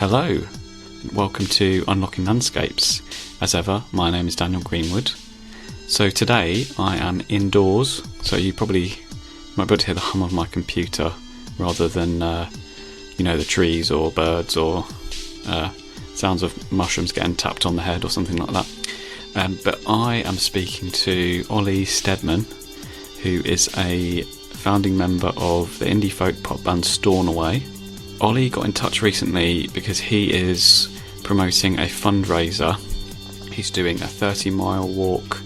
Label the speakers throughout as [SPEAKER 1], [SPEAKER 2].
[SPEAKER 1] Hello, welcome to Unlocking Landscapes. As ever, my name is Daniel Greenwood. So today I am indoors, so you probably might be able to hear the hum of my computer rather than, the trees or birds or sounds of mushrooms getting tapped on the head or something like that. But I am speaking to Oli Steadman, who is a founding member of the indie folk pop band Stornoway. Oli got in touch recently because he is promoting a fundraiser. He's doing a 30-mile walk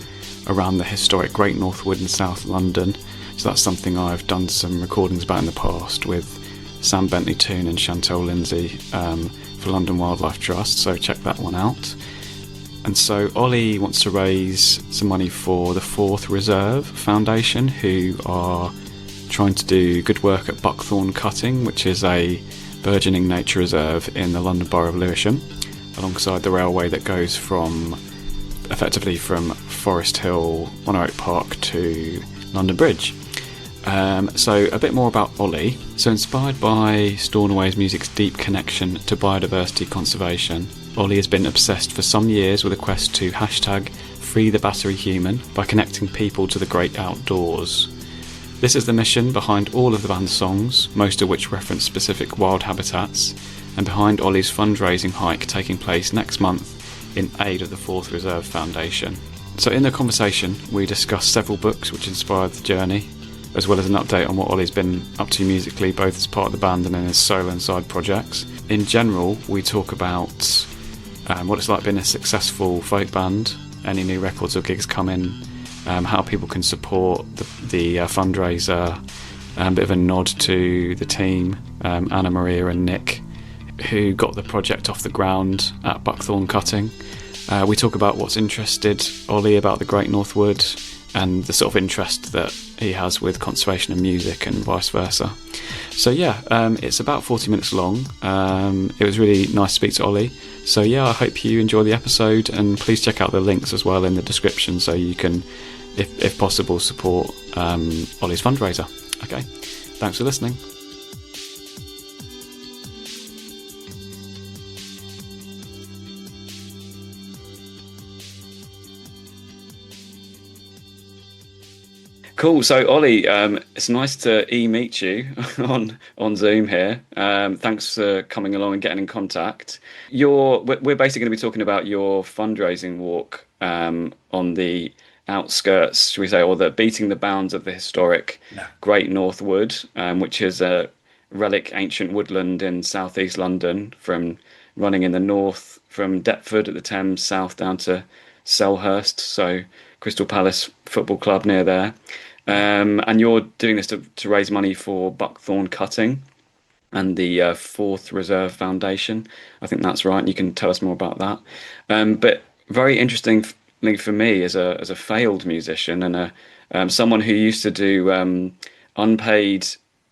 [SPEAKER 1] around the historic Great North Wood in South London. So that's something I've done some recordings about in the past with Sam Bentley-Toone and Chantal Lindsay for London Wildlife Trust, so check that one out. And so Oli wants to raise some money for the Fourth Reserve Foundation, who are trying to do good work at Buckthorn Cutting, which is a burgeoning nature reserve in the London Borough of Lewisham, alongside the railway that goes effectively from Forest Hill, Monorail Park to London Bridge. So a bit more about Oli. So inspired by Stornoway's music's deep connection to biodiversity conservation, Oli has been obsessed for some years with a quest to #free the battery human by connecting people to the great outdoors. This is the mission behind all of the band's songs, most of which reference specific wild habitats, and behind Oli's fundraising hike taking place next month in aid of the Fourth Reserve Foundation. So in the conversation, we discuss several books which inspired the journey, as well as an update on what Oli's been up to musically, both as part of the band and in his solo and side projects. In general, we talk about what it's like being a successful folk band, any new records or gigs come in, how people can support the fundraiser, a bit of a nod to the team, Anna Maria and Nick, who got the project off the ground at Buckthorn Cutting. We talk about what's interested Oli about the Great North Wood and the sort of interest that he has with conservation and music and vice versa. So it's about 40 minutes long. It was really nice to speak to Oli. So I hope you enjoy the episode, and please check out the links as well in the description so you can, if possible, support Oli's fundraiser. Okay, thanks for listening. Cool. So Oli, it's nice to meet you on Zoom here. Thanks for coming along and getting in contact. We're basically going to be talking about your fundraising walk on the outskirts, should we say, or the beating the bounds of the historic Great North Wood, which is a relic ancient woodland in southeast London, from running in the north from Deptford at the Thames south down to Selhurst, so Crystal Palace Football Club near there. And you're doing this to raise money for Buckthorn Cutting and the Fourth Reserve Foundation. I think that's right. You can tell us more about that. But very interesting for me as a failed musician and someone who used to do unpaid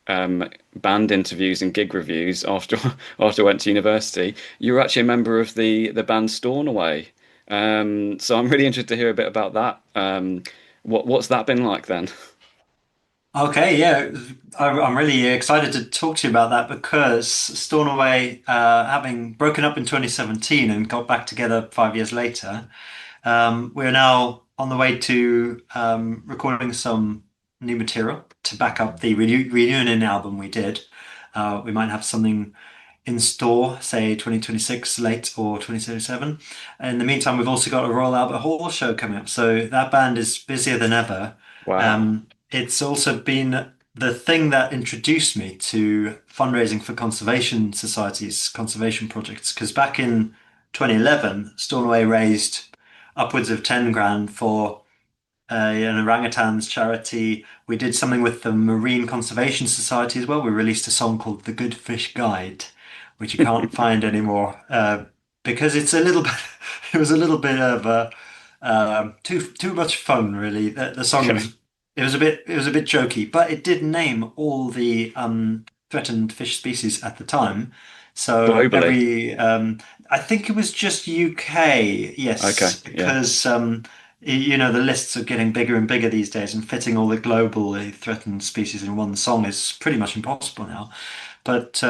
[SPEAKER 1] band interviews and gig reviews after I went to university. You were actually a member of the band Stornoway. So I'm really interested to hear a bit about that. What's that been like then?
[SPEAKER 2] Okay, yeah, I'm really excited to talk to you about that because Stornoway, having broken up in 2017 and got back together 5 years later, we're now on the way to recording some new material to back up the reunion album we did. We might have something in store, say 2026 late or 2027. In the meantime, we've also got a Royal Albert Hall show coming up, so that band is busier than ever.
[SPEAKER 1] Wow.
[SPEAKER 2] It's also been the thing that introduced me to fundraising for conservation societies, conservation projects, because back in 2011, Stornoway raised upwards of 10 grand for an orangutans charity. We did something with the Marine Conservation Society as well. We released a song called The Good Fish Guide, which you can't find anymore because it's a little bit. It was a little bit of too much fun, really. The song
[SPEAKER 1] Okay.
[SPEAKER 2] was it was a bit jokey, but it did name all the threatened fish species at the time. So
[SPEAKER 1] Globally.
[SPEAKER 2] I think it was just UK,
[SPEAKER 1] Okay.
[SPEAKER 2] yes,
[SPEAKER 1] Yeah.
[SPEAKER 2] because the lists are getting bigger and bigger these days, and fitting all the global threatened species in one song is pretty much impossible now. But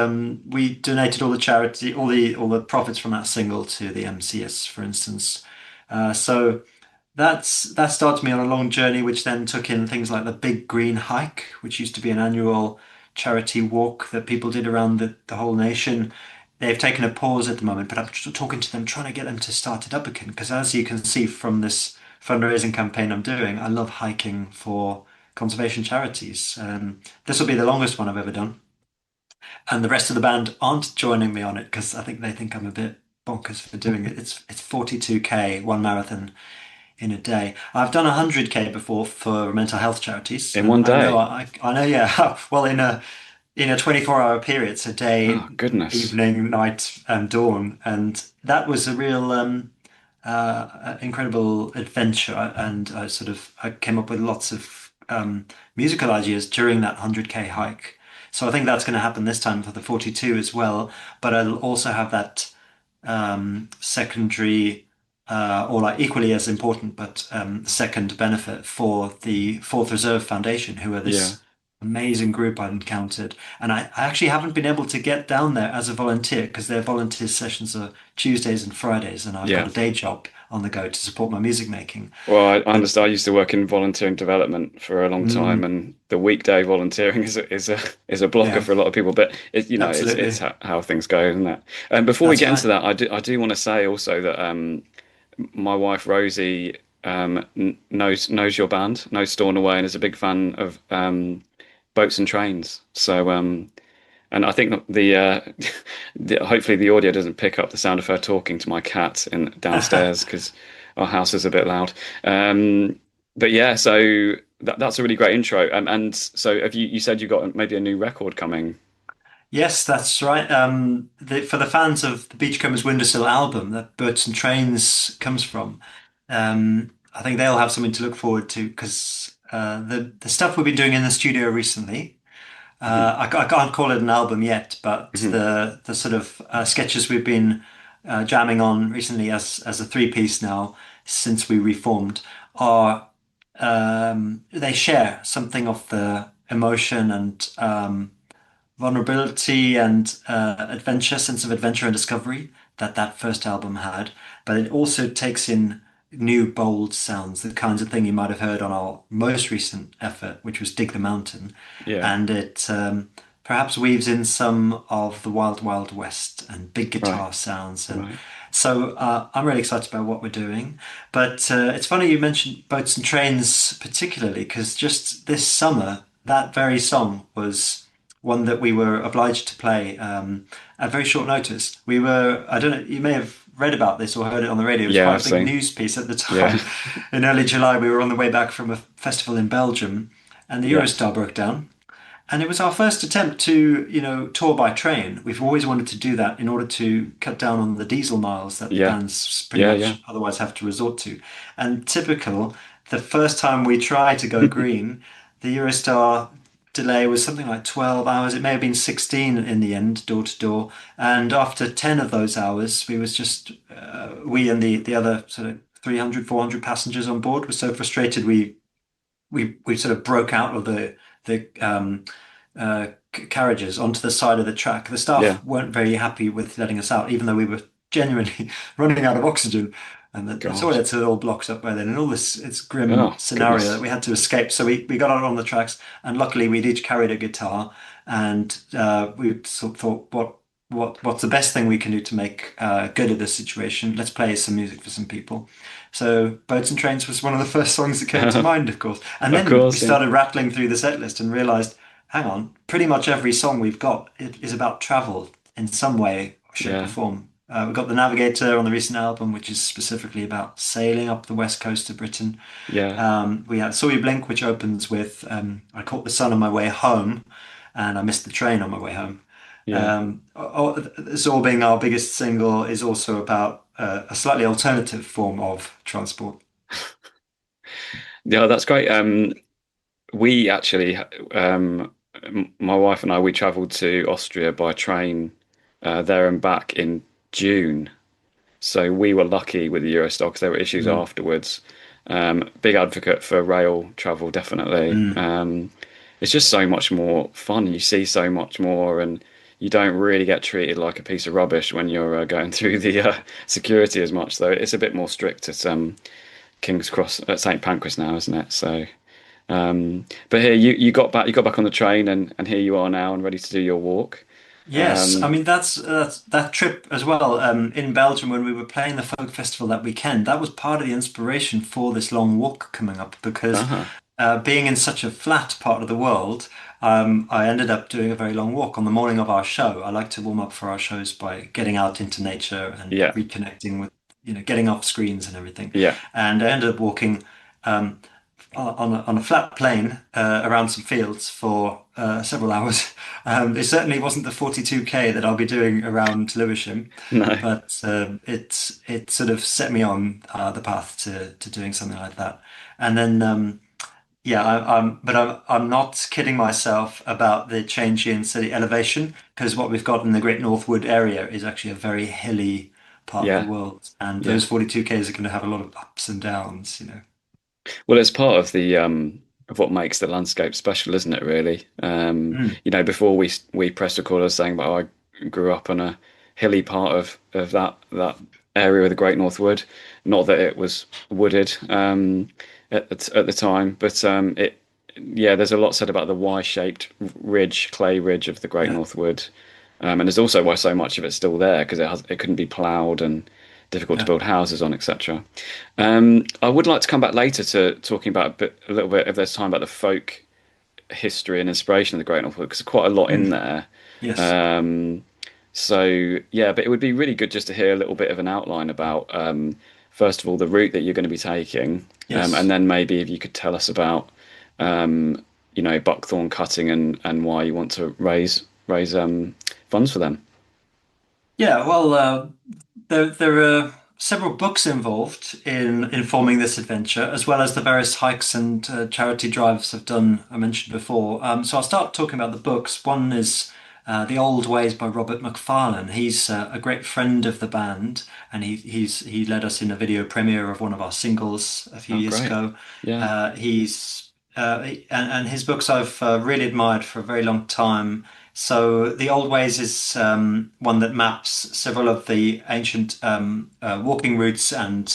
[SPEAKER 2] we donated all the charity, all the profits from that single to the MCS, for instance. So that started me on a long journey, which then took in things like the Big Green Hike, which used to be an annual charity walk that people did around the whole nation. They've taken a pause at the moment, but I'm talking to them, trying to get them to start it up again. Because as you can see from this fundraising campaign I'm doing, I love hiking for conservation charities. This will be the longest one I've ever done. And the rest of the band aren't joining me on it because I think they think I'm a bit bonkers for doing it. It's 42K, one marathon in a day. I've done 100K before for mental health charities,
[SPEAKER 1] In
[SPEAKER 2] and
[SPEAKER 1] one
[SPEAKER 2] I know
[SPEAKER 1] day?
[SPEAKER 2] I know, yeah. Well, in a 24-hour period, so day,
[SPEAKER 1] Oh, goodness.
[SPEAKER 2] evening, night, and dawn, and that was a real incredible adventure. And I came up with lots of musical ideas during that 100K hike. So I think that's going to happen this time for the 42 as well. But I'll also have that secondary, or like equally as important, but second benefit for the Fourth Reserve Foundation, who are
[SPEAKER 1] Yeah,
[SPEAKER 2] this amazing group I've encountered. And I actually haven't been able to get down there as a volunteer because their volunteer sessions are Tuesdays and Fridays, and I've got
[SPEAKER 1] yeah.
[SPEAKER 2] a day job on the go to support my music making.
[SPEAKER 1] Well, I
[SPEAKER 2] But
[SPEAKER 1] understand. I used to work in volunteering development for a long time,
[SPEAKER 2] mm,
[SPEAKER 1] and the weekday volunteering is a blocker
[SPEAKER 2] yeah,
[SPEAKER 1] for a lot of people. But it's
[SPEAKER 2] absolutely.
[SPEAKER 1] how things go, isn't it? And before we
[SPEAKER 2] That's
[SPEAKER 1] get into
[SPEAKER 2] right.
[SPEAKER 1] that, I do want to say also that my wife Rosie knows your band, knows Stornoway, and is a big fan of boats and trains. So and I think hopefully the audio doesn't pick up the sound of her talking to my cat in downstairs because our house is a bit loud. But yeah, so that's a really great intro. And so have you said you got maybe a new record coming?
[SPEAKER 2] Yes, that's right. For the fans of the Beachcombers Windowsill album that Boats and Trains comes from, I think they'll have something to look forward to because the stuff we've been doing in the studio recently,
[SPEAKER 1] Hmm.
[SPEAKER 2] I can't call it an album yet, but
[SPEAKER 1] Hmm.
[SPEAKER 2] the sort of sketches we've been jamming on recently as a three-piece now since we reformed are they share something of the emotion and vulnerability and adventure, sense of adventure and discovery that first album had. But it also takes in new, bold sounds, the kinds of thing you might have heard on our most recent effort, which was Dig the Mountain.
[SPEAKER 1] Yeah,
[SPEAKER 2] And it perhaps weaves in some of the Wild Wild West and big
[SPEAKER 1] right,
[SPEAKER 2] guitar sounds. And
[SPEAKER 1] right.
[SPEAKER 2] so I'm really excited about what we're doing. But it's funny you mentioned Boats and Trains particularly, because just this summer, that very song was one that we were obliged to play at very short notice. I don't know, you may have read about this or heard it on the radio. It was
[SPEAKER 1] Yeah,
[SPEAKER 2] quite
[SPEAKER 1] I've
[SPEAKER 2] a big
[SPEAKER 1] seen.
[SPEAKER 2] news piece at the
[SPEAKER 1] Yeah,
[SPEAKER 2] time. In early July, we were on the way back from a festival in Belgium, and the
[SPEAKER 1] yes,
[SPEAKER 2] Eurostar broke down. And it was our first attempt to, tour by train. We've always wanted to do that in order to cut down on the diesel miles that the
[SPEAKER 1] yeah,
[SPEAKER 2] bands pretty
[SPEAKER 1] yeah, yeah.
[SPEAKER 2] much otherwise have to resort to. And typical, the first time we tried to go green, the Eurostar delay was something like 12 hours. It may have been 16 in the end, door to door. And after 10 of those hours, we and the other sort of 300, 400 passengers on board were so frustrated we sort of broke out of the carriages onto the side of the track. The
[SPEAKER 1] Yeah.
[SPEAKER 2] staff weren't very happy with letting us out, even though we were genuinely running out of oxygen. And the
[SPEAKER 1] God.
[SPEAKER 2] toilets had all blocked up by then, and all this it's grim
[SPEAKER 1] Oh,
[SPEAKER 2] scenario that
[SPEAKER 1] goodness.
[SPEAKER 2] we had to escape. So we got out on the tracks, and luckily we'd each carried a guitar, and we sort of thought, what's the best thing we can do to make good of this situation? Let's play some music for some people. So Boats and Trains was one of the first songs that came to mind, of course. And
[SPEAKER 1] Of
[SPEAKER 2] then we
[SPEAKER 1] course, yeah.
[SPEAKER 2] started rattling through the set list and realized, hang on, pretty much every song we've got is about travel in some way, shape, or
[SPEAKER 1] Yeah,
[SPEAKER 2] form. We've got The Navigator on the recent album, which is specifically about sailing up the west coast of Britain.
[SPEAKER 1] yeah,
[SPEAKER 2] We have Saw You Blink, which opens with I caught the sun on my way home, and I missed the train on my way home.
[SPEAKER 1] yeah.
[SPEAKER 2] Sorbing, our biggest single, is also about a slightly alternative form of transport.
[SPEAKER 1] Yeah, that's great. We actually, my wife and I, we travelled to Austria by train there and back in June. So we were lucky with the Eurostar because there were issues
[SPEAKER 2] Mm,
[SPEAKER 1] afterwards. Big advocate for rail travel, definitely.
[SPEAKER 2] mm,
[SPEAKER 1] It's just so much more fun. You see so much more, and you don't really get treated like a piece of rubbish when you're going through the security as much. Though it's a bit more strict at King's Cross at St Pancras now, isn't it? So, but here you got back on the train, and here you are now and ready to do your walk.
[SPEAKER 2] Yes, I
[SPEAKER 1] Um,
[SPEAKER 2] mean that's that trip as well in Belgium when we were playing the folk festival that weekend. That was part of the inspiration for this long walk coming up because
[SPEAKER 1] uh-huh.
[SPEAKER 2] being in such a flat part of the world, I ended up doing a very long walk on the morning of our show. I like to warm up for our shows by getting out into nature and
[SPEAKER 1] Yeah,
[SPEAKER 2] reconnecting with, getting off screens and everything.
[SPEAKER 1] yeah,
[SPEAKER 2] And I ended up walking. Um, on a flat plain around some fields for several hours. It certainly wasn't the 42K that I'll be doing around Lewisham,
[SPEAKER 1] no.
[SPEAKER 2] but it sort of set me on the path to doing something like that. And then yeah, I'm not kidding myself about the change in city elevation because what we've got in the Great Northwood area is actually a very hilly part of the
[SPEAKER 1] Yeah,
[SPEAKER 2] world, and
[SPEAKER 1] yeah.
[SPEAKER 2] those 42Ks are going to have a lot of ups and downs.
[SPEAKER 1] Well, it's part of the of what makes the landscape special, isn't it? Really.
[SPEAKER 2] Mm,
[SPEAKER 1] Before we pressed record, I was saying about I grew up on a hilly part of that area of the Great Northwood. Not that it was wooded at the time, but it yeah, there's a lot said about the Y-shaped ridge, clay ridge of the Great
[SPEAKER 2] yeah.
[SPEAKER 1] Northwood, and there's also why so much of it's still there because it couldn't be ploughed and difficult to
[SPEAKER 2] Yeah.
[SPEAKER 1] build houses on, etc. I would like to come back later to talking about a little bit if there's time about the folk history and inspiration of the Great Northwood because there's quite a lot in
[SPEAKER 2] Mm,
[SPEAKER 1] there.
[SPEAKER 2] yes.
[SPEAKER 1] Um, so yeah, but it would be really good just to hear a little bit of an outline about first of all the route that you're going to be taking, and
[SPEAKER 2] Yes.
[SPEAKER 1] then maybe if you could tell us about buckthorn cutting and why you want to raise funds for them.
[SPEAKER 2] Yeah. Well, there are several books involved in informing this adventure, as well as the various hikes and charity drives I've done. I mentioned before. So I'll start talking about the books. One is The Old Ways by Robert McFarlane. He's a great friend of the band, and he led us in a video premiere of one of our singles a few
[SPEAKER 1] Oh,
[SPEAKER 2] years
[SPEAKER 1] great.
[SPEAKER 2] ago.
[SPEAKER 1] Yeah.
[SPEAKER 2] And his books I've really admired for a very long time. So The Old Ways is one that maps several of the ancient walking routes and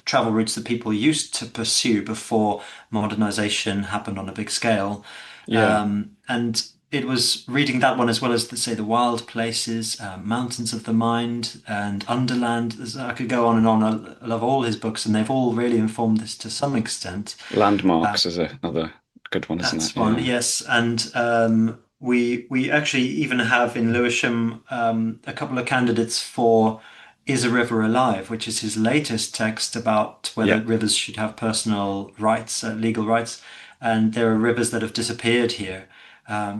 [SPEAKER 2] travel routes that people used to pursue before modernization happened on a big scale.
[SPEAKER 1] Yeah.
[SPEAKER 2] And it was reading that one as well as, say, The Wild Places, Mountains of the Mind, and Underland. I could go on and on. I love all his books, and they've all really informed this to some extent.
[SPEAKER 1] Landmarks is another good one, isn't it?
[SPEAKER 2] That's one,
[SPEAKER 1] Yeah.
[SPEAKER 2] yes. And we actually even have in Lewisham a couple of candidates for Is a River Alive, which is his latest text about whether
[SPEAKER 1] Yeah.
[SPEAKER 2] rivers should have personal rights, legal rights. And there are rivers that have disappeared here.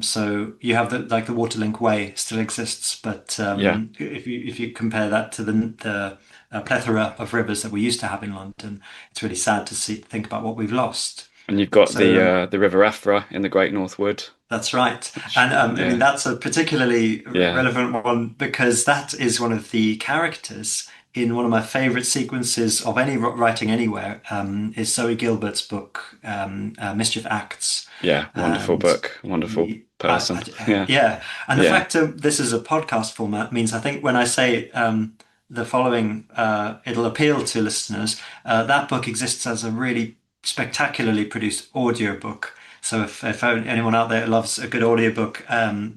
[SPEAKER 2] So you have the Waterlink Way still exists, but
[SPEAKER 1] Yeah.
[SPEAKER 2] if you compare that to the plethora of rivers that we used to have in London, it's really sad to think about what we've lost.
[SPEAKER 1] And you've got
[SPEAKER 2] So
[SPEAKER 1] the River Effra in the Great Northwood.
[SPEAKER 2] that's right.
[SPEAKER 1] Which,
[SPEAKER 2] And I mean,
[SPEAKER 1] yeah.
[SPEAKER 2] that's a particularly
[SPEAKER 1] Yeah.
[SPEAKER 2] relevant one because that is one of the characters in one of my favorite sequences of any writing anywhere, is Zoe Gilbert's book, Mischief Acts.
[SPEAKER 1] Yeah. Wonderful
[SPEAKER 2] And
[SPEAKER 1] book. Wonderful person. Yeah.
[SPEAKER 2] yeah, and the
[SPEAKER 1] Yeah.
[SPEAKER 2] fact that this is a podcast format means I think when I say the following, it'll appeal to listeners. That book exists as a really spectacularly produced audiobook. So if anyone out there loves a good audiobook,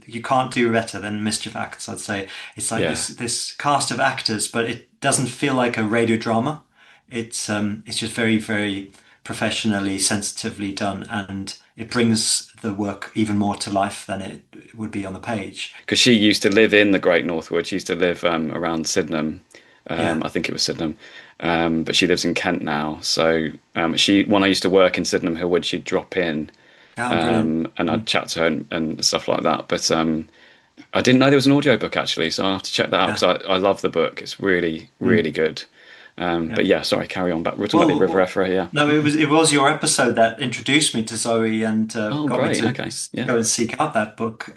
[SPEAKER 2] you can't do better than Mischief Acts, I'd say. It's like
[SPEAKER 1] Yeah.
[SPEAKER 2] this cast of actors, but it doesn't feel like a radio drama. It's just very, very professionally, sensitively done, and it brings the work even more to life than it would be on the page.
[SPEAKER 1] Because she used to live in the Great Northwood. She used to live around Sydenham.
[SPEAKER 2] Yeah.
[SPEAKER 1] I think it was Sydenham. But she lives in Kent now. So when I used to work in Sydenham Hill Wood, she'd drop in,
[SPEAKER 2] Oh, brilliant.
[SPEAKER 1] and I'd chat to her and stuff like that. But I didn't know there was an audiobook actually, so I'll have to check that out
[SPEAKER 2] Yeah.
[SPEAKER 1] because I love the book. It's really,
[SPEAKER 2] Mm.
[SPEAKER 1] really good.
[SPEAKER 2] Yeah.
[SPEAKER 1] But yeah, sorry, carry on back. We're talking about the
[SPEAKER 2] Well,
[SPEAKER 1] River Effra, yeah.
[SPEAKER 2] no, it was your episode that introduced me to Zoe and
[SPEAKER 1] Oh,
[SPEAKER 2] got me
[SPEAKER 1] great.
[SPEAKER 2] to
[SPEAKER 1] Okay. Yeah.
[SPEAKER 2] go and seek out that book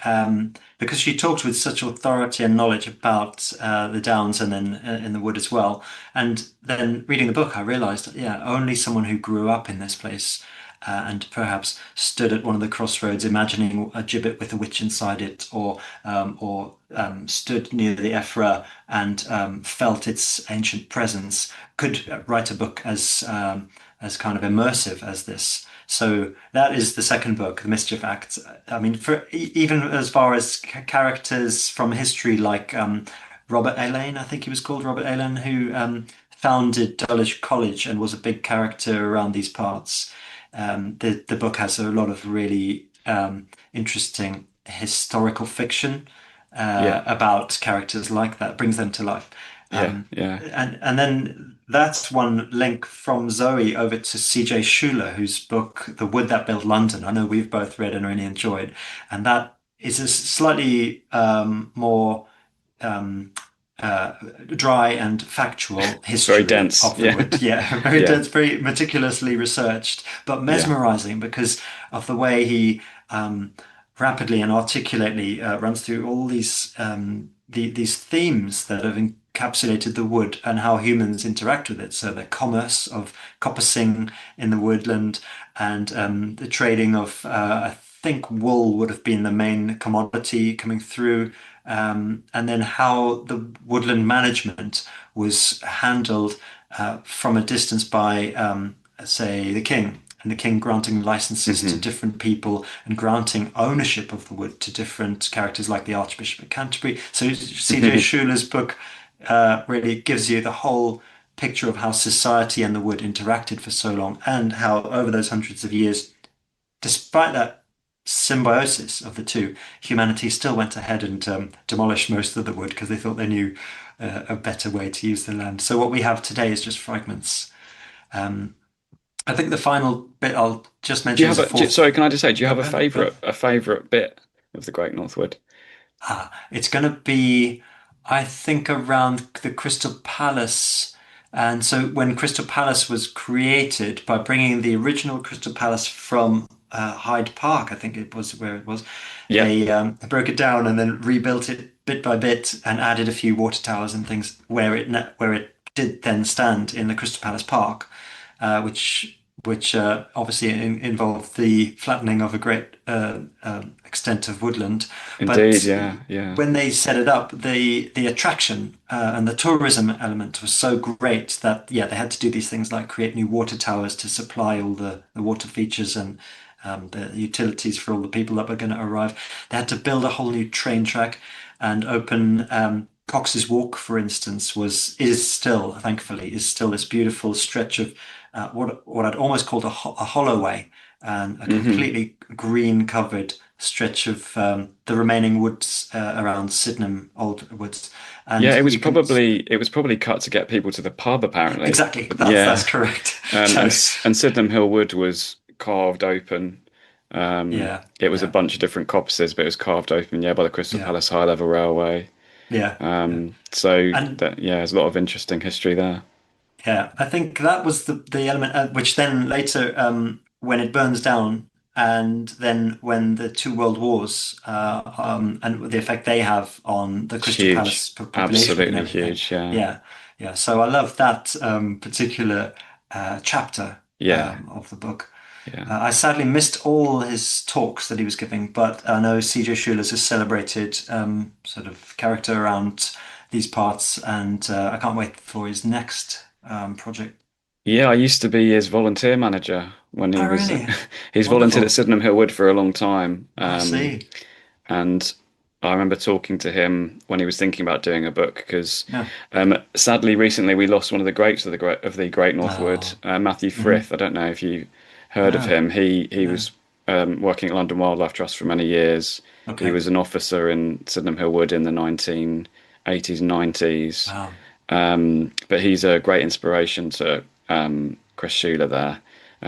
[SPEAKER 2] because she talks with such authority and knowledge about the Downs and then in the wood as well. And then reading the book, I realized, yeah, only someone who grew up in this place and perhaps stood at one of the crossroads, imagining a gibbet with a witch inside it, or stood near the Ephra and felt its ancient presence, could write a book as kind of immersive as this. So that is the second book, The Mischief Act. I mean, even as far as characters from history, like Robert Elaine, I think he was called Robert Elaine, who founded Dulwich College and was a big character around these parts. The book has a lot of really interesting historical fiction
[SPEAKER 1] Yeah,
[SPEAKER 2] about characters like that, brings them to life.
[SPEAKER 1] yeah,
[SPEAKER 2] Um,
[SPEAKER 1] yeah.
[SPEAKER 2] and then that's one link from Zoe over to C.J. Schuler, whose book The Wood That Built London. I know we've both read and really enjoyed, and that is a slightly more um, uh, dry and factual
[SPEAKER 1] Very
[SPEAKER 2] history
[SPEAKER 1] dense.
[SPEAKER 2] of the
[SPEAKER 1] Yeah,
[SPEAKER 2] wood. Yeah, very
[SPEAKER 1] yeah,
[SPEAKER 2] dense, very meticulously researched, but
[SPEAKER 1] yeah.
[SPEAKER 2] mesmerizing because of the way he rapidly and articulately runs through all these themes that have encapsulated the wood and how humans interact with it. So the commerce of coppicing in the woodland and the trading of, I think wool would have been the main commodity coming through. And then how the woodland management was handled from a distance by, say, the king, and the king granting licenses to
[SPEAKER 1] Hmm.
[SPEAKER 2] different people and granting ownership of the wood to different characters like the Archbishop of Canterbury. So C.J. Schuler's book really gives you the whole picture of how society and the wood interacted for so long, and how over those hundreds of years, despite that symbiosis of the two, humanity still went ahead and demolished most of the wood because they thought they knew a better way to use the land. So what we have today is just fragments. Um, I think the final bit I'll just
[SPEAKER 1] Do you
[SPEAKER 2] mention is
[SPEAKER 1] have
[SPEAKER 2] a
[SPEAKER 1] a?
[SPEAKER 2] fourth.
[SPEAKER 1] Sorry, can I just say, do you
[SPEAKER 2] Oh,
[SPEAKER 1] have
[SPEAKER 2] go ahead, go ahead.
[SPEAKER 1] a favorite bit of the Great Northwood?
[SPEAKER 2] It's going to be, I think, around the Crystal Palace. And so when Crystal Palace was created, by bringing the original Crystal Palace from Hyde Park, I think it was where it was,
[SPEAKER 1] Yeah,
[SPEAKER 2] they broke it down and then rebuilt it bit by bit and added a few water towers and things where it did then stand in the Crystal Palace Park, which obviously involved the flattening of a great extent of woodland.
[SPEAKER 1] indeed.
[SPEAKER 2] But
[SPEAKER 1] Yeah, yeah.
[SPEAKER 2] when they set it up, the attraction and the tourism element was so great that yeah, they had to do these things like create new water towers to supply all the water features and the utilities for all the people that were going to arrive. They had to build a whole new train track and open Cox's Walk, for instance, is still, thankfully, is still this beautiful stretch of what I'd almost called a holloway, and a
[SPEAKER 1] Hmm.
[SPEAKER 2] completely green covered stretch of the remaining woods around Sydenham Old Woods,
[SPEAKER 1] Yeah,
[SPEAKER 2] and you can
[SPEAKER 1] it was probably cut to get people to the pub, apparently.
[SPEAKER 2] exactly that's
[SPEAKER 1] Yeah,
[SPEAKER 2] correct.
[SPEAKER 1] and
[SPEAKER 2] So
[SPEAKER 1] and Sydenham Hill Wood was carved open.
[SPEAKER 2] yeah,
[SPEAKER 1] It was a
[SPEAKER 2] yeah,
[SPEAKER 1] bunch of different coppices, but it was carved open, yeah, by the Crystal
[SPEAKER 2] yeah,
[SPEAKER 1] Palace High Level Railway.
[SPEAKER 2] yeah, yeah,
[SPEAKER 1] So
[SPEAKER 2] and
[SPEAKER 1] that yeah, there's a lot of interesting history there.
[SPEAKER 2] yeah, I think that was the element which then later, when it burns down, and then when the two world wars and the effect they have on the
[SPEAKER 1] It's
[SPEAKER 2] Crystal
[SPEAKER 1] huge,
[SPEAKER 2] Palace population and
[SPEAKER 1] absolutely
[SPEAKER 2] everything.
[SPEAKER 1] huge. Yeah,
[SPEAKER 2] Yeah, yeah. So I love that particular chapter
[SPEAKER 1] yeah,
[SPEAKER 2] of the book.
[SPEAKER 1] yeah.
[SPEAKER 2] I sadly missed all his talks that he was giving, but I know C.J. Schuler's a celebrated sort of character around these parts, and I can't wait for his next project.
[SPEAKER 1] Yeah, I used to be his volunteer manager when he
[SPEAKER 2] Oh,
[SPEAKER 1] was
[SPEAKER 2] really?
[SPEAKER 1] he's volunteered at
[SPEAKER 2] Wonderful.
[SPEAKER 1] Sydenham Hill Wood for a long time.
[SPEAKER 2] I see.
[SPEAKER 1] And I remember talking to him when he was thinking about doing a book because
[SPEAKER 2] Yeah.
[SPEAKER 1] sadly recently we lost one of the greats of the Great Northwood,
[SPEAKER 2] Oh,
[SPEAKER 1] Matthew
[SPEAKER 2] hmm.
[SPEAKER 1] Frith. I don't know if you heard of
[SPEAKER 2] No,
[SPEAKER 1] him. He
[SPEAKER 2] no.
[SPEAKER 1] was working at London Wildlife Trust for many years. He
[SPEAKER 2] Okay.
[SPEAKER 1] was an officer in Sydenham Hill Wood in the 1980s, 90s.
[SPEAKER 2] Wow.
[SPEAKER 1] But he's a great inspiration to Chris Schuler there.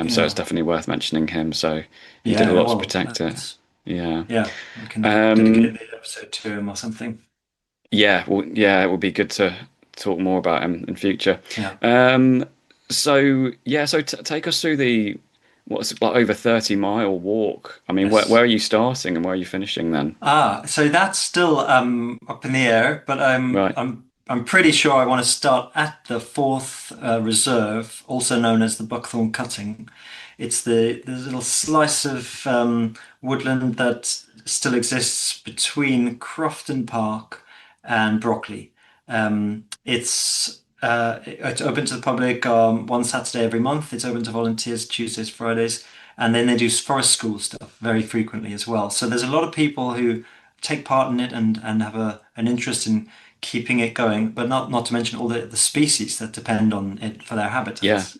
[SPEAKER 1] So it's
[SPEAKER 2] Yeah.
[SPEAKER 1] definitely worth mentioning him. So he did a
[SPEAKER 2] Yeah.
[SPEAKER 1] lot to
[SPEAKER 2] Well,
[SPEAKER 1] protect it.
[SPEAKER 2] that's,
[SPEAKER 1] Yeah.
[SPEAKER 2] yeah. We can dedicate
[SPEAKER 1] Um,
[SPEAKER 2] the episode to him or something.
[SPEAKER 1] yeah, well, yeah, it would be good to talk more about him in future.
[SPEAKER 2] Yeah.
[SPEAKER 1] Um, so yeah, so t take us through the what's it, like over 30-mile walk. I mean, where
[SPEAKER 2] Yes.
[SPEAKER 1] are you starting and where are you finishing then?
[SPEAKER 2] So that's still up in the air, but
[SPEAKER 1] Right.
[SPEAKER 2] I'm pretty sure I want to start at the fourth reserve, also known as the Buckthorn Cutting. It's the little slice of woodland that still exists between Crofton Park and Brockley. It's open to the public one Saturday every month. It's open to volunteers Tuesdays, Fridays, and then they do forest school stuff very frequently as well. So there's a lot of people who take part in it and have an interest in keeping it going, but not to mention all the species that depend on it for their
[SPEAKER 1] Yeah.
[SPEAKER 2] habitats.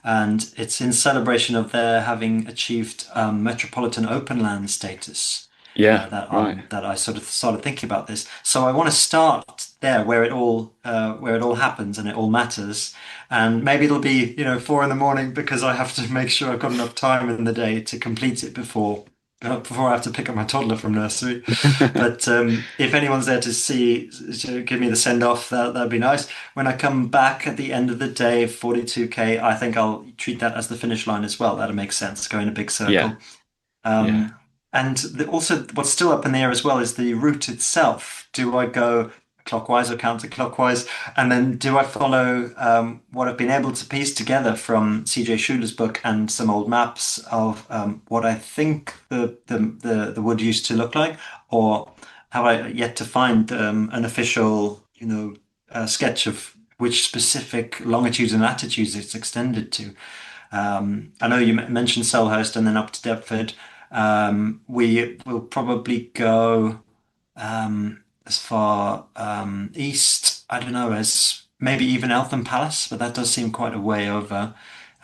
[SPEAKER 2] And it's in celebration of their having achieved metropolitan open land status
[SPEAKER 1] Yeah. Right.
[SPEAKER 2] that I sort of started thinking about this. So I want to start there where it all happens and it all matters. And maybe it'll be 4 in the morning because I have to make sure I've got enough time in the day to complete it before I have to pick up my toddler from nursery. But if anyone's there to give me the send off, that'd be nice. When I come back at the end of the day, 42K, I think I'll treat that as the finish line as well. That'll make sense, go in a big
[SPEAKER 1] Yeah.
[SPEAKER 2] circle.
[SPEAKER 1] Yeah.
[SPEAKER 2] And also, what's still up in the air as well is the route itself. Do I go clockwise or counterclockwise? And then do I follow what I've been able to piece together from CJ Schuler's book and some old maps of what I think the wood used to look like? Or have I yet to find an official, sketch of which specific longitudes and latitudes it's extended to? I know you mentioned Selhurst and then up to Deptford. We will probably go as far east, I don't know, as maybe even Eltham Palace, but that does seem quite a way over.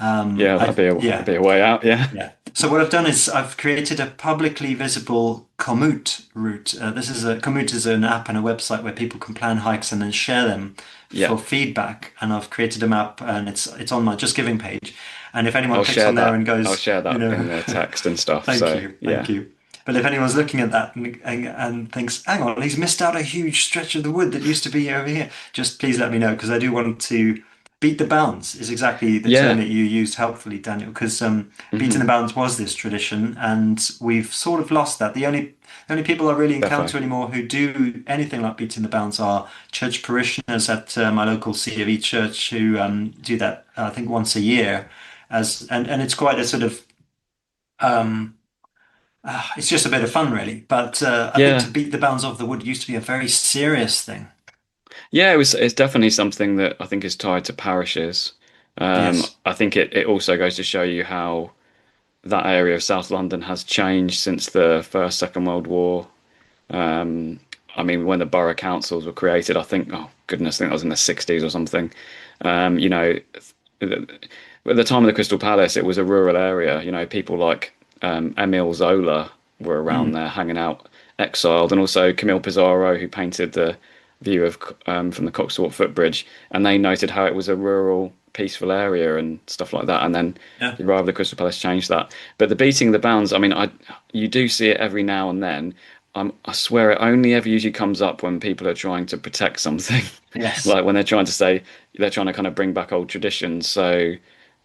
[SPEAKER 1] Yeah. That'd
[SPEAKER 2] Yeah,
[SPEAKER 1] be a way out. Yeah.
[SPEAKER 2] yeah. So what I've done is I've created a publicly visible Komoot route. Komoot is an app and a website where people can plan hikes and then share them
[SPEAKER 1] Yeah.
[SPEAKER 2] for feedback. And I've created a map and it's on my Just Giving page. And if anyone
[SPEAKER 1] I'll
[SPEAKER 2] clicks
[SPEAKER 1] share
[SPEAKER 2] on there
[SPEAKER 1] that.
[SPEAKER 2] and
[SPEAKER 1] I'll
[SPEAKER 2] goes,
[SPEAKER 1] share that in the text and stuff.
[SPEAKER 2] thank
[SPEAKER 1] So
[SPEAKER 2] you,
[SPEAKER 1] yeah.
[SPEAKER 2] thank you. But if anyone's looking at that and thinks, hang on, he's missed out a huge stretch of the wood that used to be over here, just please let me know because I do want to beat the bounds is exactly the term
[SPEAKER 1] Yeah.
[SPEAKER 2] that you used helpfully, Daniel, because beating the
[SPEAKER 1] Hmm.
[SPEAKER 2] bounds was this tradition and we've sort of lost that. The only people I really encounter
[SPEAKER 1] Defo.
[SPEAKER 2] anymore who do anything like beating the bounds are church parishioners at my local C of E church who do that, I think, once a year. And it's quite a sort of um, it's just a bit of fun, really. But I think to
[SPEAKER 1] Yeah.
[SPEAKER 2] beat the bounds of the wood used to be a very serious thing.
[SPEAKER 1] Yeah. It's definitely something that I think is tied to parishes.
[SPEAKER 2] Yes.
[SPEAKER 1] I think it also goes to show you how that area of South London has changed since the First, Second World War. Um, I mean, when the borough councils were created, I think, oh goodness, I think that was in the 60s or something. Um, you know, at the time of the Crystal Palace, it was a rural area. People like Emile Zola were around
[SPEAKER 2] Mm,
[SPEAKER 1] there hanging out, exiled, and also Camille Pissarro, who painted the view of from the Coxthorpe Footbridge, and they noted how it was a rural, peaceful area and stuff like that. And then
[SPEAKER 2] yeah.
[SPEAKER 1] the arrival of the Crystal Palace changed that. But the beating of the bounds, I mean, you do see it every now and then. I swear it only ever usually comes up when people are trying to protect something,
[SPEAKER 2] Yes.
[SPEAKER 1] like when they're trying to kind of bring back old traditions. So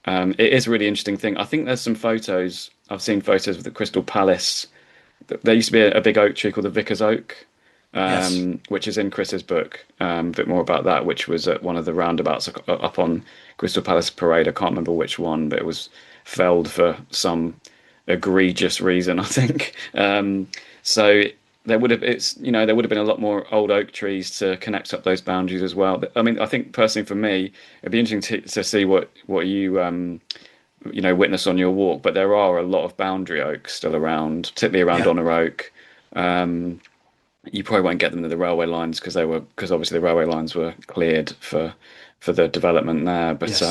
[SPEAKER 1] it is a really interesting thing. I think there's some photos. I've seen photos of the Crystal Palace. There used to be a big oak tree called the Vicar's Oak,
[SPEAKER 2] Yes.
[SPEAKER 1] which is in Chris's book. A bit more about that, which was at one of the roundabouts up on Crystal Palace Parade. I can't remember which one, but it was felled for some egregious reason, I think. So there would have been a lot more old oak trees to connect up those boundaries as well. But, I mean, I think personally for me, it'd be interesting to see what you witness on your walk. But there are a lot of boundary oaks still around, particularly around
[SPEAKER 2] Yeah.
[SPEAKER 1] Honor Oak. You probably won't get them to the railway lines because obviously the railway lines were cleared for the development there.
[SPEAKER 2] Yes.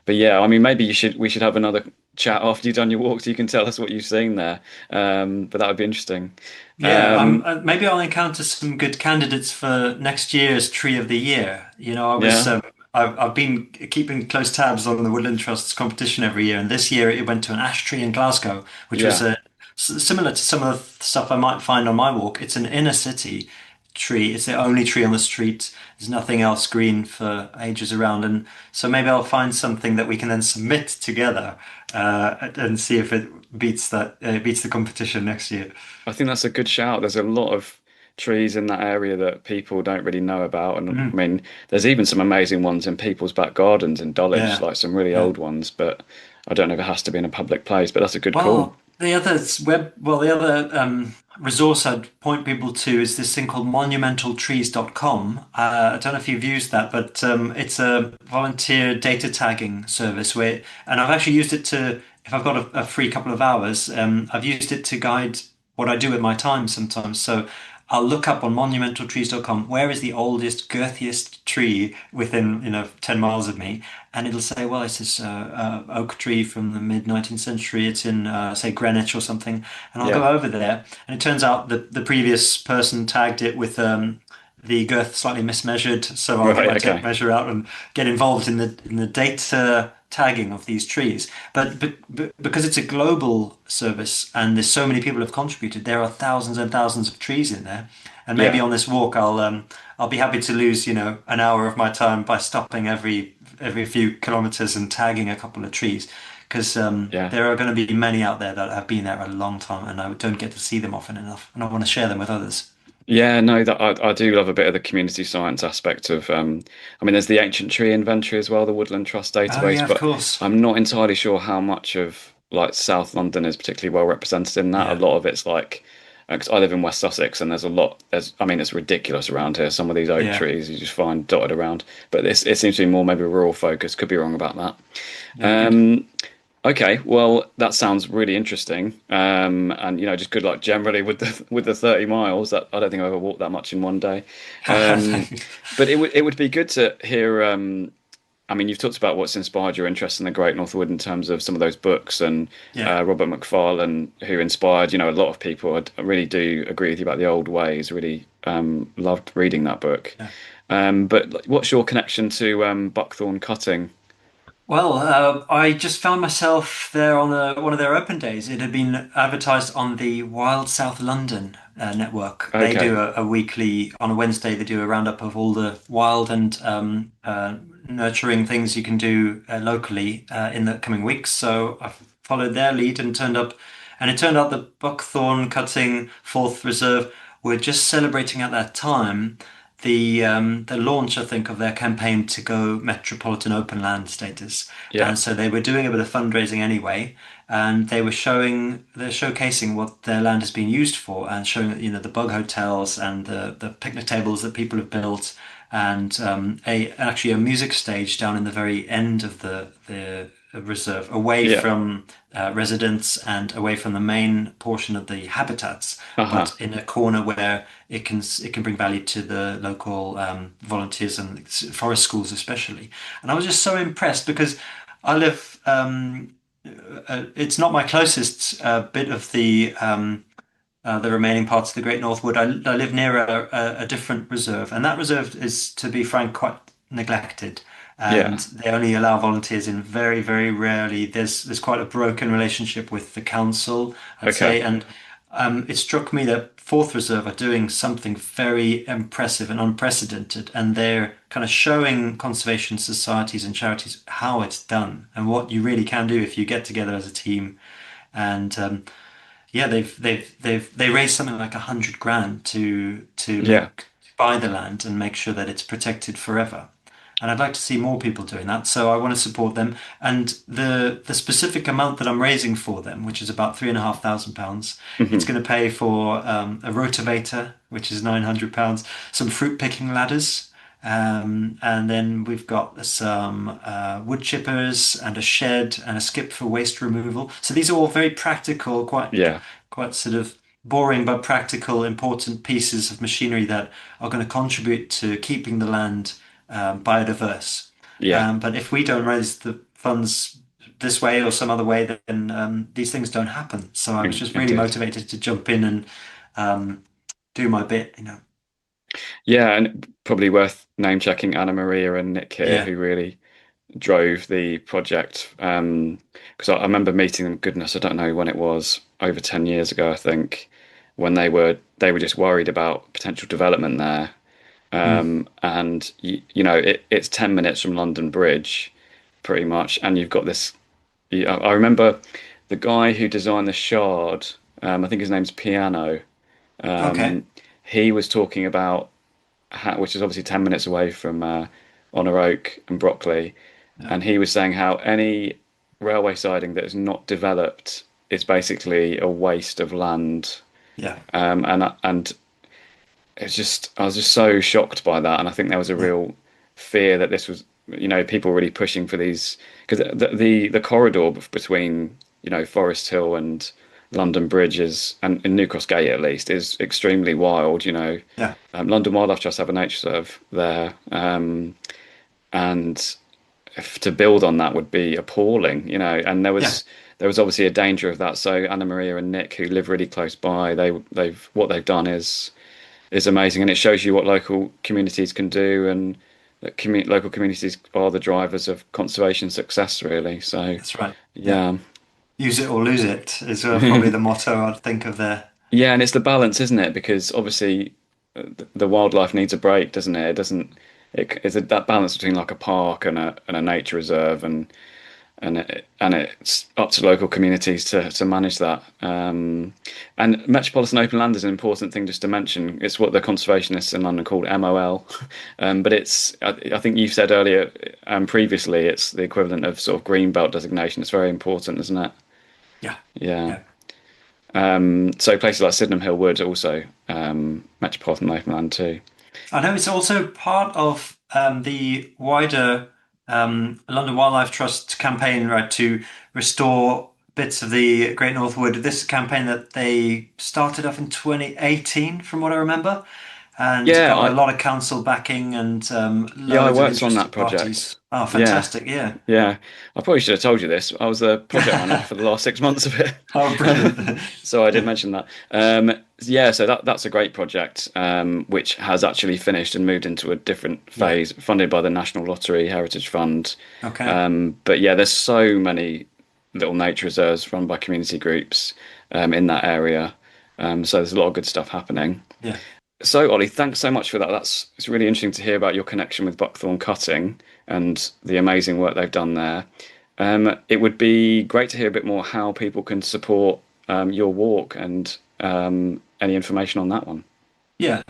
[SPEAKER 1] But yeah, I mean, maybe we should have another chat after you've done your walk so you can tell us what you've seen there. But that would be interesting.
[SPEAKER 2] Yeah.
[SPEAKER 1] Um,
[SPEAKER 2] Maybe I'll encounter some good candidates for next year's Tree of the Year.
[SPEAKER 1] yeah,
[SPEAKER 2] I've been keeping close tabs on the Woodland Trust's competition every year, and this year it went to an ash tree in Glasgow, which was
[SPEAKER 1] yeah,
[SPEAKER 2] similar to some of the stuff I might find on my walk. It's an inner city tree. It's the only tree on the street. There's nothing else green for ages around, and so maybe I'll find something that we can then submit together and see if it beats the competition next year.
[SPEAKER 1] I think that's a good shout. There's a lot of trees in that area that people don't really know about, and I
[SPEAKER 2] Mhm.
[SPEAKER 1] mean, there's even some amazing ones in people's back gardens in Dulwich,
[SPEAKER 2] Yeah,
[SPEAKER 1] like some really
[SPEAKER 2] yeah,
[SPEAKER 1] old ones. But I don't know if it has to be in a public place, but that's a good call.
[SPEAKER 2] The other resource I'd point people to is this thing called monumentaltrees.com. I don't know if you've used that, but it's a volunteer data tagging service and I've actually used it if I've got a free couple of hours, I've used it to guide what I do with my time sometimes. So I'll look up on monumentaltrees.com, where is the oldest, girthiest tree within, 10 miles of me? And it'll say, well, it's this oak tree from the mid 19th century. It's in, say, Greenwich or something. And I'll
[SPEAKER 1] Yeah.
[SPEAKER 2] go over there. And it turns out that the previous person tagged it with the girth slightly mismeasured. So I'll get
[SPEAKER 1] Right.
[SPEAKER 2] my tape
[SPEAKER 1] Okay.
[SPEAKER 2] measure out and get involved in the data tagging of these trees. But because it's a global service and there's so many people have contributed, there are thousands and thousands of trees in there. And maybe
[SPEAKER 1] Yeah.
[SPEAKER 2] on this walk, I'll be happy to lose, an hour of my time by stopping every few kilometers and tagging a couple of trees. Because
[SPEAKER 1] Yeah.
[SPEAKER 2] there are going to be many out there that have been there a long time and I don't get to see them often enough. And I want to share them with others.
[SPEAKER 1] Yeah, no, that I do love a bit of the community science aspect of I mean there's the ancient tree inventory as well, the Woodland Trust
[SPEAKER 2] Oh,
[SPEAKER 1] database,
[SPEAKER 2] yeah, of
[SPEAKER 1] but
[SPEAKER 2] course.
[SPEAKER 1] I'm not entirely sure how much of like South London is particularly well represented in that. A
[SPEAKER 2] Yeah.
[SPEAKER 1] lot of it's like 'cause I live in West Sussex and there's I mean it's ridiculous around here. Some of these oak
[SPEAKER 2] Yeah.
[SPEAKER 1] trees you just find dotted around. But this it seems to be more maybe rural focus. Could be wrong about that.
[SPEAKER 2] Yeah, good.
[SPEAKER 1] Um Okay, well, that sounds really interesting. And just good luck generally with the 30 miles. That I don't think I've ever walked that much in one day. Um, but it would be good to hear. I mean, you've talked about what's inspired your interest in the Great North Wood in terms of some of those books and
[SPEAKER 2] Yeah.
[SPEAKER 1] Robert Macfarlane, who inspired, a lot of people. I really do agree with you about the old ways. Really loved reading that book.
[SPEAKER 2] Yeah.
[SPEAKER 1] But like, what's your connection to buckthorn cutting?
[SPEAKER 2] Well, I just found myself there on one of their open days. It had been advertised on the Wild South London network. They
[SPEAKER 1] Okay,
[SPEAKER 2] do a weekly, on a Wednesday, they do a roundup of all the wild and nurturing things you can do locally in the coming weeks. So I followed their lead and turned up, and it turned out the Buckthorn Cutting Fourth Reserve were just celebrating at that time the launch, I think, of their campaign to go Metropolitan Open Land status.
[SPEAKER 1] yeah,
[SPEAKER 2] And so they were doing a bit of fundraising anyway, and they're showcasing what their land has been used for, and showing that, the bug hotels and the picnic tables that people have built, and a actually a music stage down in the very end of the reserve, away
[SPEAKER 1] yeah.
[SPEAKER 2] from residents and away from the main portion of the habitats,
[SPEAKER 1] Uh-huh.
[SPEAKER 2] but in a corner where it can bring value to the local volunteers and forest schools especially. And I was just so impressed because I live. It's not my closest bit of the remaining parts of the Great North Wood. I live near a different reserve, and that reserve is, to be frank, quite neglected. And
[SPEAKER 1] Yeah.
[SPEAKER 2] they only allow volunteers in very, very rarely. There's quite a broken relationship with the council, I'd say.
[SPEAKER 1] Okay.
[SPEAKER 2] And it struck me that Fourth Reserve are doing something very impressive and unprecedented, and they're kind of showing conservation societies and charities how it's done and what you really can do if you get together as a team. And yeah, they raised something like 100 grand to
[SPEAKER 1] Yeah.
[SPEAKER 2] buy the land and make sure that it's protected forever. And I'd like to see more people doing that. So I want to support them. And the specific amount that I'm raising for them, which is about £3,500, it's
[SPEAKER 1] Hmm.
[SPEAKER 2] going to pay for a rotavator, which is £900, some fruit picking ladders, and then we've got some wood chippers and a shed and a skip for waste removal. So these are all very practical,
[SPEAKER 1] Yeah.
[SPEAKER 2] quite sort of boring but practical, important pieces of machinery that are going to contribute to keeping the land biodiverse.
[SPEAKER 1] Yeah.
[SPEAKER 2] But if we don't raise the funds this way or some other way, then these things don't happen. So I was just really
[SPEAKER 1] Indeed.
[SPEAKER 2] motivated to jump in and um, do my bit.
[SPEAKER 1] Yeah, and probably worth name checking Anna Maria and Nick here,
[SPEAKER 2] Yeah.
[SPEAKER 1] who really drove the project. Because I remember meeting them, goodness, I don't know when it was, over 10 years ago, I think, when they were just worried about potential development there.
[SPEAKER 2] Mm.
[SPEAKER 1] And it's 10 minutes from London Bridge, pretty much, and you've got this. I remember the guy who designed the Shard. I think his name's Piano.
[SPEAKER 2] Okay.
[SPEAKER 1] Um, he was talking about which is obviously 10 minutes away from Honor Oak and Brockley,
[SPEAKER 2] Yeah.
[SPEAKER 1] and he was saying how any railway siding that is not developed is basically a waste of land.
[SPEAKER 2] Yeah,
[SPEAKER 1] And I was just so shocked by that, and I think there was a
[SPEAKER 2] yeah,
[SPEAKER 1] real fear that this was, people really pushing for these because the corridor between Forest Hill and London Bridge is, and in New Cross Gate at least, is extremely wild.
[SPEAKER 2] yeah,
[SPEAKER 1] London Wildlife Trust have a nature reserve there, and to build on that would be appalling, and
[SPEAKER 2] yeah.
[SPEAKER 1] there was obviously a danger of that. So Anna Maria and Nick, who live really close by, they've what they've done is amazing, and it shows you what local communities can do, and that local communities are the drivers of conservation success, really. So,
[SPEAKER 2] That's right. Yeah,
[SPEAKER 1] yeah,
[SPEAKER 2] use it or lose it is probably the motto I'd think of there.
[SPEAKER 1] yeah, and it's the balance, isn't it? Because obviously, the wildlife needs a break, doesn't it? It doesn't. It's that balance between like a park and a nature reserve, and it's up to local communities to manage that. And metropolitan open land is an important thing just to mention. It's what the conservationists in London called MOL, but I think you said earlier, previously, it's the equivalent of sort of green belt designation. It's very important, isn't it?
[SPEAKER 2] Yeah,
[SPEAKER 1] Yeah.
[SPEAKER 2] yeah.
[SPEAKER 1] So places like Sydenham Hill Wood also metropolitan open land too.
[SPEAKER 2] I know it's also part of the wider London Wildlife Trust campaign, right, to restore bits of the Great North Wood. This campaign that they started off in 2018, from what I remember, and
[SPEAKER 1] Yeah,
[SPEAKER 2] got a lot of council backing and
[SPEAKER 1] I
[SPEAKER 2] loads of
[SPEAKER 1] worked on
[SPEAKER 2] interested
[SPEAKER 1] that project.
[SPEAKER 2] parties. Oh,
[SPEAKER 1] Yeah.
[SPEAKER 2] fantastic! Yeah.
[SPEAKER 1] Yeah, I probably should have told you this. I was the project manager for the last 6 months of it,
[SPEAKER 2] Oh, brilliant.
[SPEAKER 1] so I did mention that. Yeah, so that's a great project, which has actually finished and moved into a different
[SPEAKER 2] Yeah.
[SPEAKER 1] phase, funded by the National Lottery Heritage Fund.
[SPEAKER 2] Okay.
[SPEAKER 1] But yeah, there's so many little nature reserves run by community groups in that area. So there's a lot of good stuff happening.
[SPEAKER 2] Yeah.
[SPEAKER 1] So, Ollie, thanks so much for that. It's really interesting to hear about your connection with Buckthorn Cutting and the amazing work they've done there. It would be great to hear a bit more how people can support your walk and any information on that one.
[SPEAKER 2] Yeah.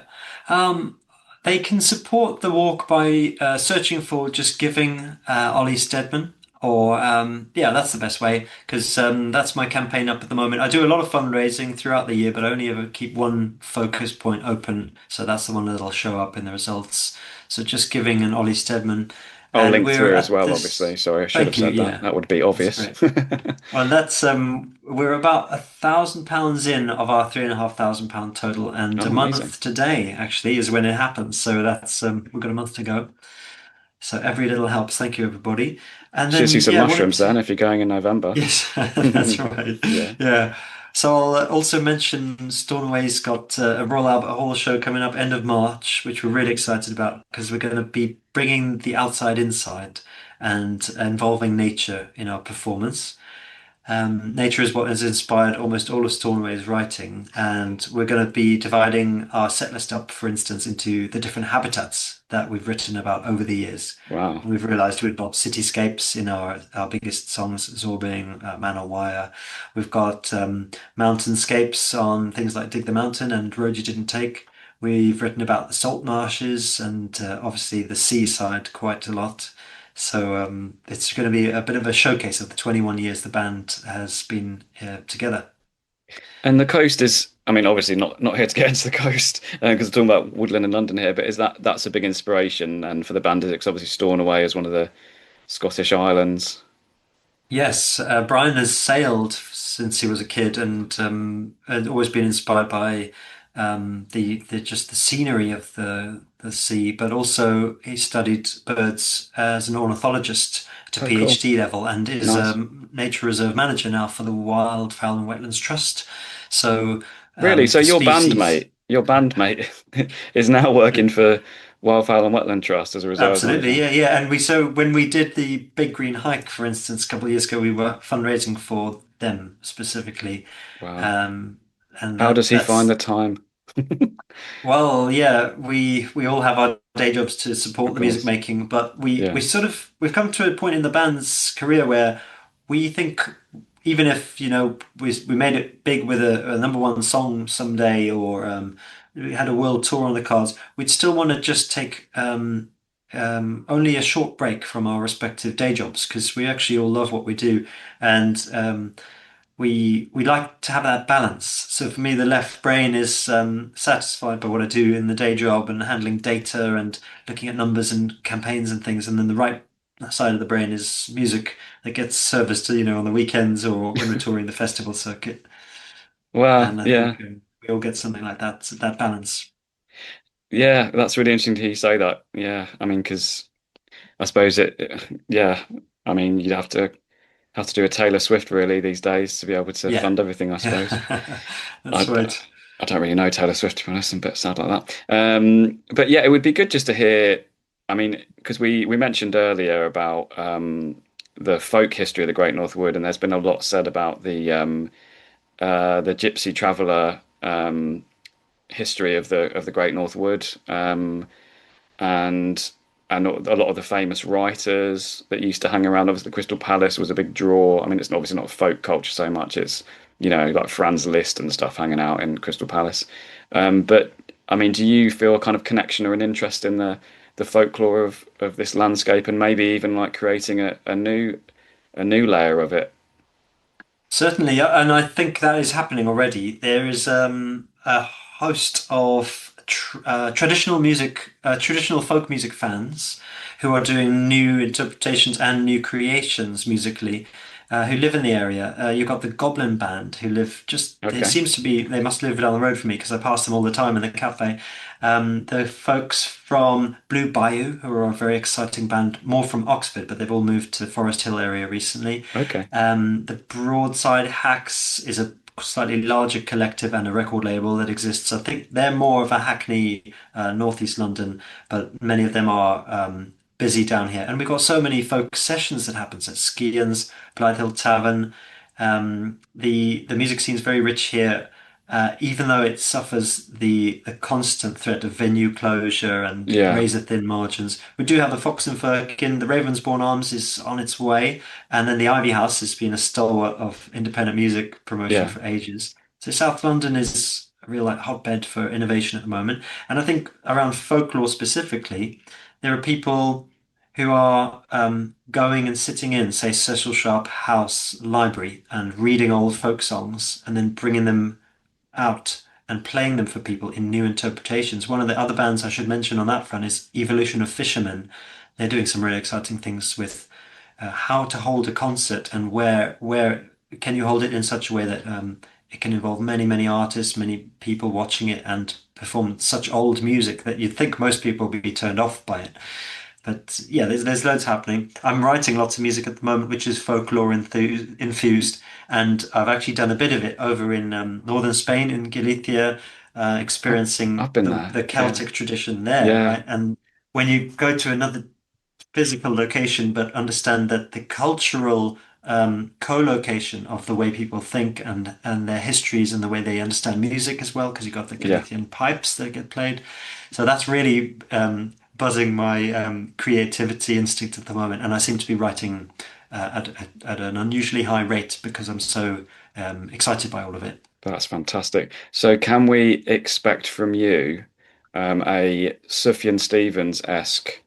[SPEAKER 2] Um, they can support the walk by searching for just giving Oli Steadman, or yeah, that's the best way because that's my campaign up at the moment. I do a lot of fundraising throughout the year, but I only ever keep one focus point open, so that's the one that'll show up in the results. So just giving an Oli Steadman,
[SPEAKER 1] I'll
[SPEAKER 2] and
[SPEAKER 1] link
[SPEAKER 2] we're
[SPEAKER 1] through as
[SPEAKER 2] at
[SPEAKER 1] well,
[SPEAKER 2] this.
[SPEAKER 1] obviously. Sorry, I should have
[SPEAKER 2] Thank you.
[SPEAKER 1] said that.
[SPEAKER 2] Yeah,
[SPEAKER 1] That would be
[SPEAKER 2] that's
[SPEAKER 1] obvious.
[SPEAKER 2] great. Well, that's we're about £1,000 in of our £3,500 total, and
[SPEAKER 1] Oh,
[SPEAKER 2] a
[SPEAKER 1] amazing.
[SPEAKER 2] month today actually is when it happens. So that's we've got a month to go. So every little helps. Thank you, everybody. And
[SPEAKER 1] Should see
[SPEAKER 2] then
[SPEAKER 1] some
[SPEAKER 2] yeah, I wanted
[SPEAKER 1] mushrooms
[SPEAKER 2] to.
[SPEAKER 1] then if you're going in November.
[SPEAKER 2] Yes, that's right.
[SPEAKER 1] Yeah.
[SPEAKER 2] Yeah. So I'll also mention Stornoway's got a Royal Albert Hall show coming up end of March, which we're really excited about because we're going to be bringing the outside inside and involving nature in our performance. Nature is what has inspired almost all of Stornoway's writing, and we're going to be dividing our set list up, for instance, into the different habitats that we've written about over the years.
[SPEAKER 1] Wow.
[SPEAKER 2] We've realised we've got cityscapes in our biggest songs, Zorbing, Man on Wire. We've got mountainscapes on things like Dig the Mountain and Road You Didn't Take. We've written about the salt marshes and obviously the seaside quite a lot. So it's going to be a bit of a showcase of the 21 years the band has been together.
[SPEAKER 1] And the coast is, I mean, obviously not here to get into the coast because we're talking about woodland in London here, but is that's a big inspiration and for the band is it's obviously Stornoway as one of the Scottish islands.
[SPEAKER 2] Yes, Brian has sailed since he was a kid and had always been inspired by the just the scenery of the sea, but also he studied birds as an ornithologist to
[SPEAKER 1] Oh, cool.
[SPEAKER 2] PhD level and is
[SPEAKER 1] Nice.
[SPEAKER 2] a nature reserve manager now for the Wildfowl and Wetlands Trust. So
[SPEAKER 1] Really? So
[SPEAKER 2] the species.
[SPEAKER 1] your bandmate is now working for Wildfowl and Wetland Trust as a reserve
[SPEAKER 2] Absolutely,
[SPEAKER 1] manager.
[SPEAKER 2] yeah, yeah. And we so when we did the Big Green Hike, for instance, a couple of years ago, we were fundraising for them specifically.
[SPEAKER 1] Wow.
[SPEAKER 2] Um, and
[SPEAKER 1] How does he find
[SPEAKER 2] that's
[SPEAKER 1] the time?
[SPEAKER 2] well, yeah, we all have our day jobs to
[SPEAKER 1] Of
[SPEAKER 2] support the music
[SPEAKER 1] course.
[SPEAKER 2] making, but we
[SPEAKER 1] Yeah.
[SPEAKER 2] sort of we've come to a point in the band's career where we think even if, we made it big with a number one song someday or we had a world tour on the cards, we'd still want to just take only a short break from our respective day jobs because we actually all love what we do, and we like to have that balance. So for me, the left brain is satisfied by what I do in the day job and handling data and looking at numbers and campaigns and things, and then the right side of the brain is music that gets serviced, on the weekends or when we're touring the festival circuit.
[SPEAKER 1] Well,
[SPEAKER 2] And I think
[SPEAKER 1] yeah,
[SPEAKER 2] we all get something like that balance.
[SPEAKER 1] yeah, that's really interesting to hear you say that. Yeah, I mean, because I suppose yeah, I mean, you'd have to do a Taylor Swift really these days to be able to
[SPEAKER 2] Yeah,
[SPEAKER 1] fund everything, I suppose.
[SPEAKER 2] yeah,
[SPEAKER 1] I,
[SPEAKER 2] that's right.
[SPEAKER 1] I don't really know Taylor Swift to be honest. I'm a bit sad like that. But yeah, it would be good just to hear. I mean, because we mentioned earlier about the folk history of the Great North Wood, and there's been a lot said about the gypsy traveller history of the Great North Wood, and a lot of the famous writers that used to hang around. Obviously, the Crystal Palace was a big draw. I mean, it's obviously not folk culture so much. It's like Franz Liszt and stuff hanging out in Crystal Palace. But I mean, do you feel a kind of connection or an interest in the folklore of this landscape, and maybe even like creating a new layer of it?
[SPEAKER 2] Certainly, and I think that is happening already. There is a host of traditional folk music fans who are doing new interpretations and new creations musically, who live in the area. You've got the Goblin Band who live just, it
[SPEAKER 1] Okay,
[SPEAKER 2] seems to be, they must live down the road from me because I pass them all the time in the cafe. The folks from Blue Bayou, who are a very exciting band, more from Oxford, but they've all moved to Forest Hill area recently.
[SPEAKER 1] okay,
[SPEAKER 2] The Broadside Hacks is a slightly larger collective and a record label that exists. I think they're more of a Hackney, northeast London, but many of them are busy down here. And we've got so many folk sessions that happens at Skians, Blythe Hill Tavern. The music scene is very rich here, even though it suffers the constant threat of venue closure and
[SPEAKER 1] yeah,
[SPEAKER 2] razor thin margins. We do have the Fox and Firkin, the Ravensbourne Arms is on its way, and then the Ivy House has been a stalwart of independent music promotion
[SPEAKER 1] yeah,
[SPEAKER 2] for ages. So South London is a real like hotbed for innovation at the moment. And I think around folklore specifically, there are people who are going and sitting in, say, Cecil Sharp House Library and reading old folk songs and then bringing them out and playing them for people in new interpretations. One of the other bands I should mention on that front is Evolution of Fishermen. They're doing some really exciting things with how to hold a concert and where can you hold it in such a way that it can involve many artists, many people watching it and perform such old music that you'd think most people would be turned off by it. But yeah, there's loads happening. I'm writing lots of music at the moment, which is folklore infused, and I've actually done a bit of it over in northern Spain in Galicia, experiencing
[SPEAKER 1] I've been there.
[SPEAKER 2] the
[SPEAKER 1] Yeah,
[SPEAKER 2] Celtic tradition there,
[SPEAKER 1] yeah,
[SPEAKER 2] right? And when you go to another physical location, but understand that the cultural co-location of the way people think and their histories and the way they understand music as well, because you've got the
[SPEAKER 1] yeah.
[SPEAKER 2] Galician pipes that get played. So that's really buzzing my creativity instinct at the moment, and I seem to be writing at an unusually high rate because I'm so excited by all of it.
[SPEAKER 1] That's fantastic. So, can we expect from you a Sufjan Stevens-esque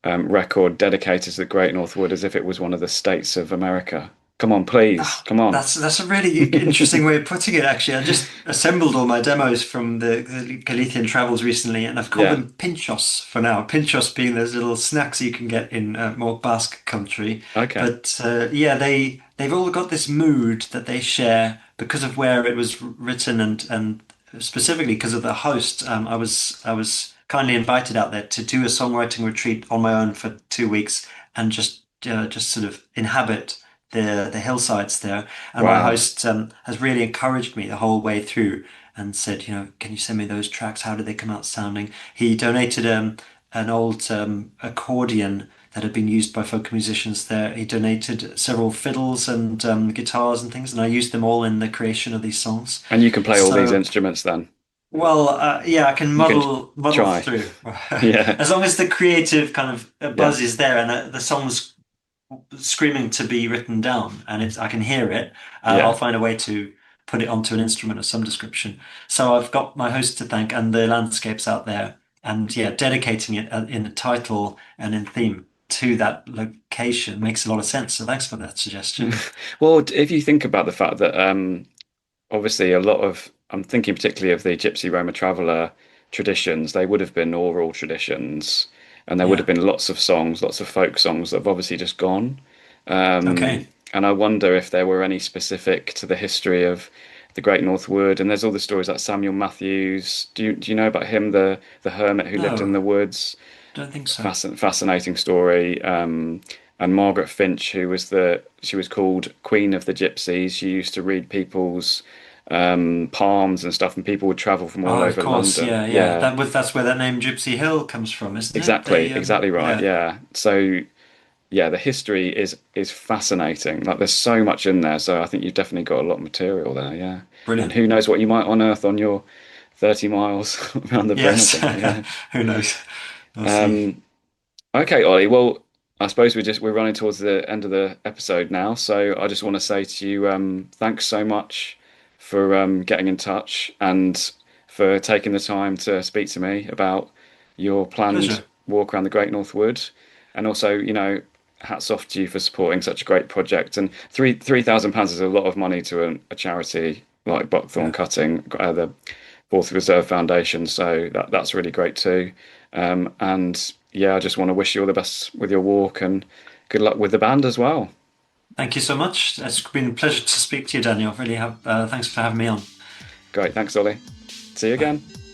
[SPEAKER 1] record dedicated to the Great North Wood as if it was one of the states of America? Come on, please.
[SPEAKER 2] Ah,
[SPEAKER 1] Come on.
[SPEAKER 2] that's a really interesting way of putting it, actually. I just assembled all my demos from the Galician travels recently, and I've called
[SPEAKER 1] Yeah.
[SPEAKER 2] them pinchos for now. Pinchos being those little snacks you can get in more Basque country.
[SPEAKER 1] Okay.
[SPEAKER 2] But yeah, they've all got this mood that they share because of where it was written and specifically because of the host. I was kindly invited out there to do a songwriting retreat on my own for 2 weeks and just sort of inhabit the hillsides there. And my
[SPEAKER 1] Wow.
[SPEAKER 2] host has really encouraged me the whole way through and said, can you send me those tracks? How did they come out sounding? He donated an old accordion that had been used by folk musicians there. He donated several fiddles and guitars and things, and I used them all in the creation of these songs.
[SPEAKER 1] And you can play all these
[SPEAKER 2] So,
[SPEAKER 1] instruments then.
[SPEAKER 2] well, yeah, I can
[SPEAKER 1] You can
[SPEAKER 2] muddle
[SPEAKER 1] try.
[SPEAKER 2] through
[SPEAKER 1] Yeah.
[SPEAKER 2] as long as the creative kind of
[SPEAKER 1] Yeah.
[SPEAKER 2] buzz is there and the songs screaming to be written down and I can hear it, I'll
[SPEAKER 1] Yeah.
[SPEAKER 2] find a way to put it onto an instrument of some description. So I've got my host to thank and the landscapes out there. and yeah, dedicating it in the title and in theme to that location makes a lot of sense. So thanks for that suggestion.
[SPEAKER 1] Well, if you think about the fact that obviously a lot of, I'm thinking particularly of the Gypsy Roma Traveller traditions, they would have been oral traditions, and there would have
[SPEAKER 2] Yeah.
[SPEAKER 1] been lots of songs, lots of folk songs that have obviously just gone.
[SPEAKER 2] Okay.
[SPEAKER 1] And I wonder if there were any specific to the history of the Great North Wood. And there's all the stories like Samuel Matthews. Do you know about him, the hermit who lived in
[SPEAKER 2] No,
[SPEAKER 1] the woods?
[SPEAKER 2] don't think so.
[SPEAKER 1] Fascinating story. And Margaret Finch, she was called Queen of the Gypsies. She used to read people's palms and stuff, and people would travel from all
[SPEAKER 2] Oh, of
[SPEAKER 1] over
[SPEAKER 2] course.
[SPEAKER 1] London.
[SPEAKER 2] Yeah, yeah.
[SPEAKER 1] Yeah,
[SPEAKER 2] That's where that name Gypsy Hill comes from, isn't it?
[SPEAKER 1] exactly right.
[SPEAKER 2] Yeah,
[SPEAKER 1] Yeah. So yeah, the history is fascinating. Like there's so much in there. So I think you've definitely got a lot of material there. Yeah. And
[SPEAKER 2] brilliant.
[SPEAKER 1] who knows what you might unearth on your 30 miles around the Bryn or
[SPEAKER 2] Yes.
[SPEAKER 1] something. Yeah.
[SPEAKER 2] Who knows? We'll see.
[SPEAKER 1] Um, okay, Ollie. Well, I suppose we're running towards the end of the episode now. So I just want to say to you, thanks so much for getting in touch and for taking the time to speak to me about your planned
[SPEAKER 2] Pleasure.
[SPEAKER 1] walk around the Great North Wood. And also, hats off to you for supporting such a great project. And £3,000 is a lot of money to a charity like Buckthorn
[SPEAKER 2] Yeah.
[SPEAKER 1] Cutting, the Fourth Reserve Foundation. So that's really great too. And yeah, I just want to wish you all the best with your walk and good luck with the band as well.
[SPEAKER 2] Thank you so much. It's been a pleasure to speak to you, Daniel. Really have. Thanks for having me on.
[SPEAKER 1] Great, thanks, Ollie. See you
[SPEAKER 2] Bye.
[SPEAKER 1] again.